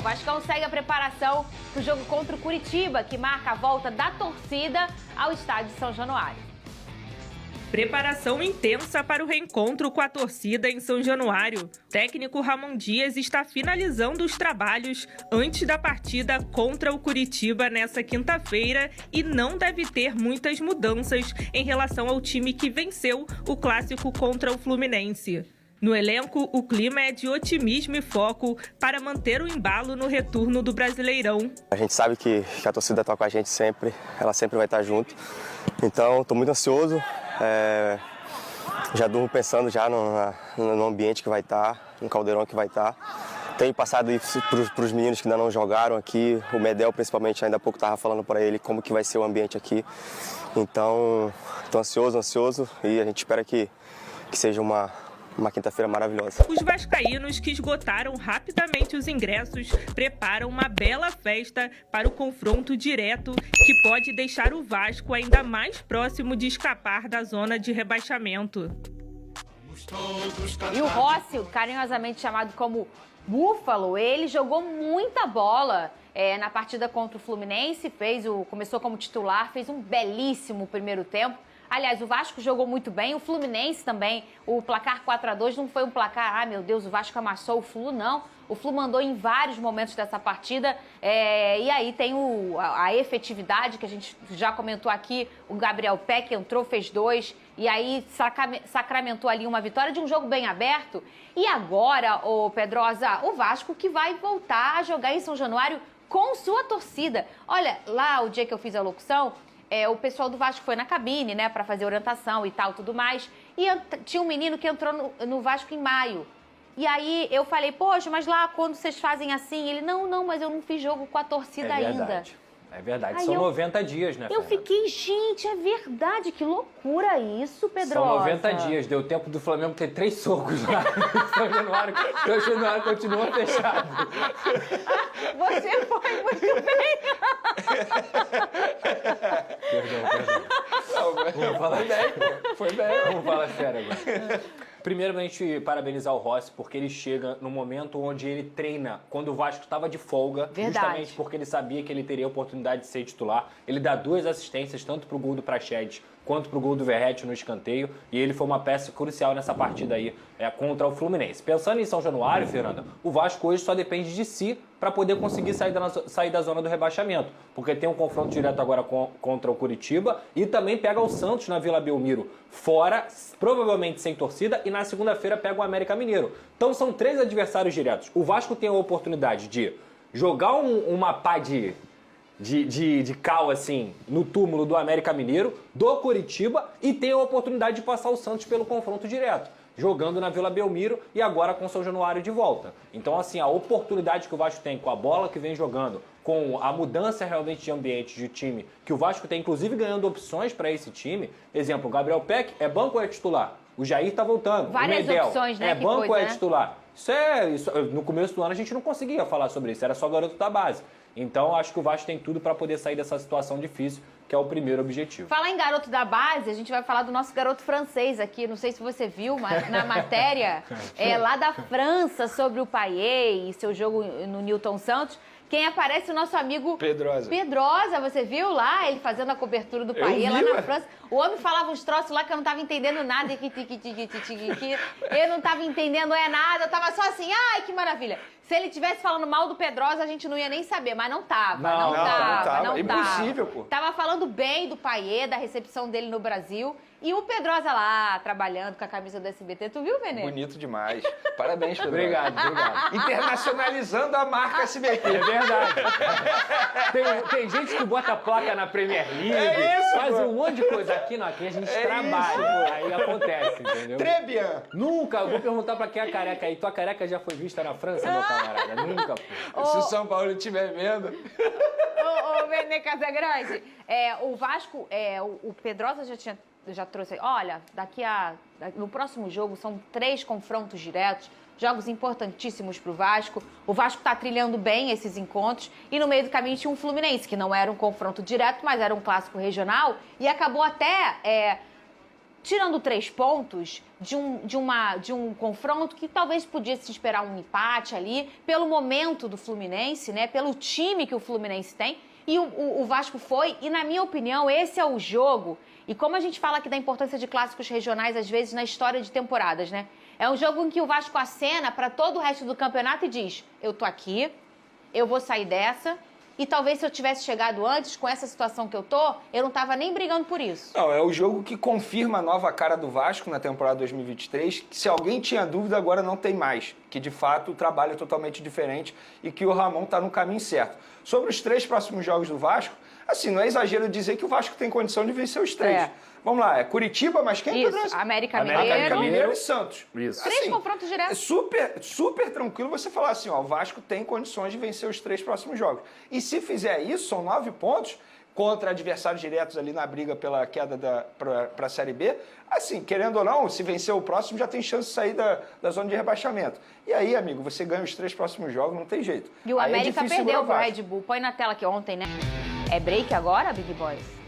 Vascão segue a preparação para o jogo contra o Curitiba, que marca a volta da torcida ao estádio de São Januário. Preparação intensa para o reencontro com a torcida em São Januário. O técnico Ramon Dias está finalizando os trabalhos antes da partida contra o Curitiba nesta quinta-feira e não deve ter muitas mudanças em relação ao time que venceu o clássico contra o Fluminense. No elenco, o clima é de otimismo e foco para manter o embalo no retorno do Brasileirão. A gente sabe que a torcida está com a gente sempre, ela sempre vai estar junto. Então, estou muito ansioso. Já durmo pensando já no ambiente que vai estar, no caldeirão que vai estar. Tenho passado isso para os meninos que ainda não jogaram aqui. O Medel, principalmente, ainda há pouco estava falando para ele como que vai ser o ambiente aqui. Então, estou ansioso e a gente espera que seja uma quinta-feira maravilhosa. Os vascaínos, que esgotaram rapidamente os ingressos, preparam uma bela festa para o confronto direto que pode deixar o Vasco ainda mais próximo de escapar da zona de rebaixamento. E o Rossi, carinhosamente chamado como Búfalo, ele jogou muita bola na partida contra o Fluminense, começou como titular, fez um belíssimo primeiro tempo. Aliás, o Vasco jogou muito bem, o Fluminense também. O placar 4-2 não foi um placar, meu Deus, o Vasco amassou o Flu, não. O Flu mandou em vários momentos dessa partida. E aí tem a efetividade, que a gente já comentou aqui. O Gabriel Peck entrou, fez 2. E aí sacramentou ali uma vitória de um jogo bem aberto. E agora, Pedrosa, o Vasco que vai voltar a jogar em São Januário com sua torcida. Olha, lá o dia que eu fiz a locução, o pessoal do Vasco foi na cabine, né, para fazer orientação e tal, tudo mais. E tinha um menino que entrou no Vasco em maio. E aí eu falei, poxa, mas lá quando vocês fazem assim? Ele, não, mas eu não fiz jogo com a torcida ainda. É verdade, aí são 90 dias, né, Eu fiquei, gente, é verdade, que loucura isso, Pedrosa. São 90 dias, deu tempo do Flamengo ter 3 socos lá no São Januário, e o São Januário continua fechado. Você foi muito bem. Perdão. Foi bem. Vamos falar sério agora. Primeiramente, parabenizar o Rossi, porque ele chega no momento onde ele treina, quando o Vasco estava de folga, justamente porque ele sabia que ele teria a oportunidade de ser titular. Ele dá 2 assistências, tanto para o gol do Praxedes quanto para o gol do Verratti no escanteio, e ele foi uma peça crucial nessa partida aí contra o Fluminense. Pensando em São Januário, Fernanda, o Vasco hoje só depende de si para poder conseguir sair da zona do rebaixamento, porque tem um confronto direto agora contra o Curitiba e também pega o Santos na Vila Belmiro, fora, provavelmente sem torcida, e na segunda-feira pega o América Mineiro. Então são 3 adversários diretos. O Vasco tem a oportunidade de jogar uma pá de cal, assim, no túmulo do América Mineiro, do Curitiba, e tem a oportunidade de passar o Santos pelo confronto direto, jogando na Vila Belmiro e agora com São Januário de volta. Então, assim, a oportunidade que o Vasco tem com a bola que vem jogando, com a mudança realmente de ambiente de time, que o Vasco tem, inclusive, ganhando opções para esse time. Exemplo, o Gabriel Peck é banco ou é titular? O Jair tá voltando. Várias o Medel opções, né? É banco ou é né? titular? Isso, no começo do ano a gente não conseguia falar sobre isso, era só garoto da base. Então, acho que o Vasco tem tudo para poder sair dessa situação difícil, que é o primeiro objetivo. Falar em garoto da base, a gente vai falar do nosso garoto francês aqui. Não sei se você viu na matéria lá da França sobre o Payet e seu jogo no Newton Santos. Quem aparece é o nosso amigo Pedrosa. Você viu lá ele fazendo a cobertura do Payet lá na França? O homem falava uns troços lá que eu não tava entendendo nada. Eu não tava entendendo nada. Eu tava só assim, ai, que maravilha. Se ele estivesse falando mal do Pedrosa, a gente não ia nem saber, mas não tava. Não tava. Impossível, pô. Tava falando bem do Payet, da recepção dele no Brasil. E o Pedrosa lá, trabalhando com a camisa do SBT. Tu viu, Venê? Bonito demais. Parabéns, Pedro. Obrigado. Internacionalizando a marca SBT. É verdade. Tem gente que bota placa na Premier League, faz um monte de coisa. Aqui não, aqui a gente trabalha. Aí acontece, entendeu? Trebian. Nunca, eu vou perguntar pra quem é a careca aí. Tua careca já foi vista na França, meu camarada? Nunca, pô. Se o São Paulo estiver vendo... Ô, Venê Casagrande, o Vasco, o Pedrosa já trouxe, olha, no próximo jogo são 3 confrontos diretos, jogos importantíssimos para o Vasco. O Vasco está trilhando bem esses encontros e no meio do caminho tinha um Fluminense, que não era um confronto direto, mas era um clássico regional e acabou até tirando 3 pontos de um confronto que talvez podia se esperar um empate ali, pelo momento do Fluminense, né? Pelo time que o Fluminense tem. E o Vasco foi, e na minha opinião, esse é o jogo. E como a gente fala aqui da importância de clássicos regionais, às vezes, na história de temporadas, né? É um jogo em que o Vasco acena para todo o resto do campeonato e diz, eu tô aqui, eu vou sair dessa. E talvez se eu tivesse chegado antes, com essa situação que eu tô, eu não tava nem brigando por isso. Não, é o jogo que confirma a nova cara do Vasco na temporada 2023, que se alguém tinha dúvida, agora não tem mais. Que, de fato, o trabalho é totalmente diferente e que o Ramon tá no caminho certo. Sobre os 3 próximos jogos do Vasco, assim, não é exagero dizer que o Vasco tem condição de vencer os 3. Vamos lá, é Curitiba, mas quem? Isso, América Mineiro e Santos. Isso. 3 confrontos diretos. É super tranquilo você falar assim, ó, o Vasco tem condições de vencer os 3 próximos jogos. E se fizer isso, são 9 pontos contra adversários diretos ali na briga pela queda para a Série B. Assim, querendo ou não, se vencer o próximo, já tem chance de sair da zona de rebaixamento. E aí, amigo, você ganha os 3 próximos jogos, não tem jeito. E o América perdeu pro Red Bull. Põe na tela aqui ontem, né? É break agora, Big Boys?